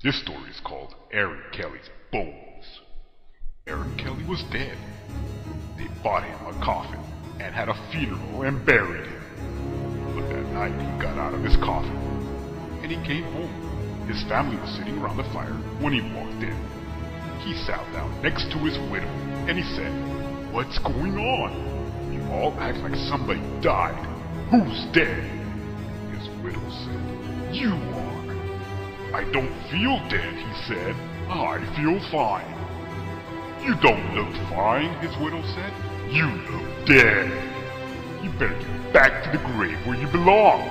This story is called Aaron Kelly's Bones. Aaron Kelly was dead. They bought him a coffin and had a funeral and buried him. But that night he got out of his coffin and he came home. His family was sitting around the fire when he walked in. He sat down next to his widow and he said, "What's going on? You all act like somebody died. Who's dead?" His widow said, "You are." "I don't feel dead," he said. "I feel fine." "You don't look fine," his widow said. "You look dead. You better get back to the grave where you belong."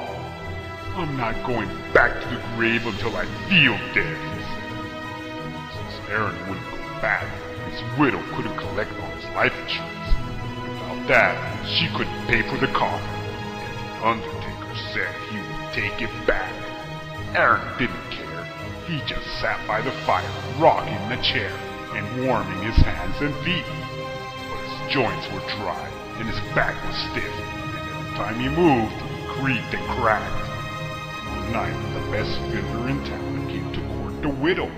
"I'm not going back to the grave until I feel dead," he said. Since Aaron wouldn't go back, his widow couldn't collect on his life insurance. Without that, she couldn't pay for the coffin, and the undertaker said he would take it back. Aaron didn't care. He just sat by the fire, rocking in a chair and warming his hands and feet. But his joints were dry and his back was stiff, and every time he moved, he creaked and cracked. One night, the best fiddler in town came to court the widow.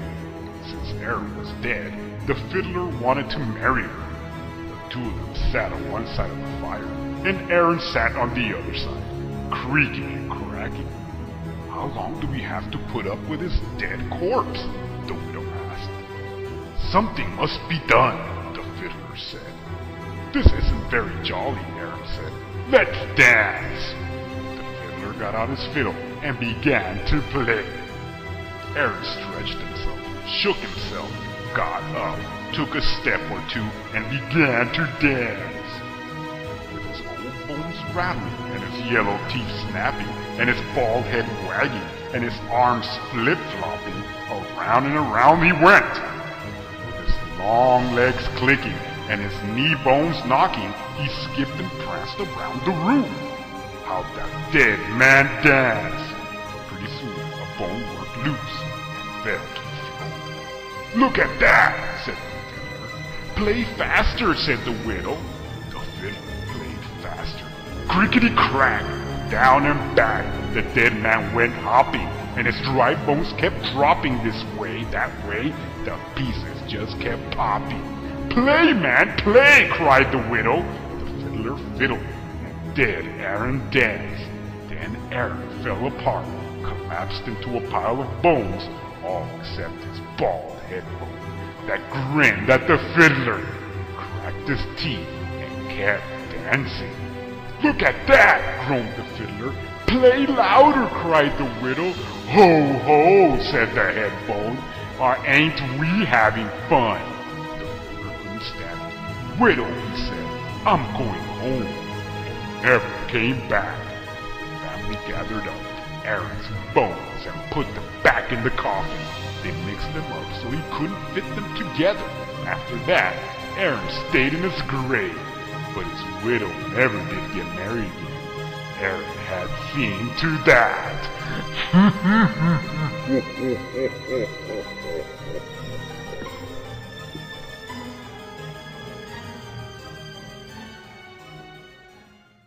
Since Aaron was dead, the fiddler wanted to marry her. The two of them sat on one side of the fire, and Aaron sat on the other side, creaking and cracking. "How long do we have to put up with his dead corpse?" the widow asked. "Something must be done," the fiddler said. "This isn't very jolly," Aaron said. "Let's dance." The fiddler got out his fiddle and began to play. Aaron stretched himself, shook himself, got up, took a step or two, and began to dance. With his old bones rattling, and his yellow teeth snapping, and his bald head wagging, and his arms flip-flopping, around and around he went. With his long legs clicking, and his knee bones knocking, he skipped and pranced around the room. How'd that dead man dance? Pretty soon, a bone worked loose and fell to the floor. "Look at that," said the fiddler. "Play faster," said the widow. The fiddler played faster. Crickety-crack, down and back, the dead man went hopping, and his dry bones kept dropping this way, that way. The pieces just kept popping. "Play, man, play!" cried the widow. The fiddler fiddled, and dead Aaron danced. Then Aaron fell apart, collapsed into a pile of bones, all except his bald head bone, that grinned at the fiddler, cracked his teeth, and kept dancing. "Look at that!" groaned the fiddler. "Play louder!" cried the widow. "Ho, ho!" said the head bone. "Ain't we having fun?" The fiddler couldn't stand it. "Widow," he said, "I'm going home." And never came back. The family gathered up Aaron's bones and put them back in the coffin. They mixed them up so he couldn't fit them together. After that, Aaron stayed in his grave. But his widow never did get married again. Aaron had seen to that.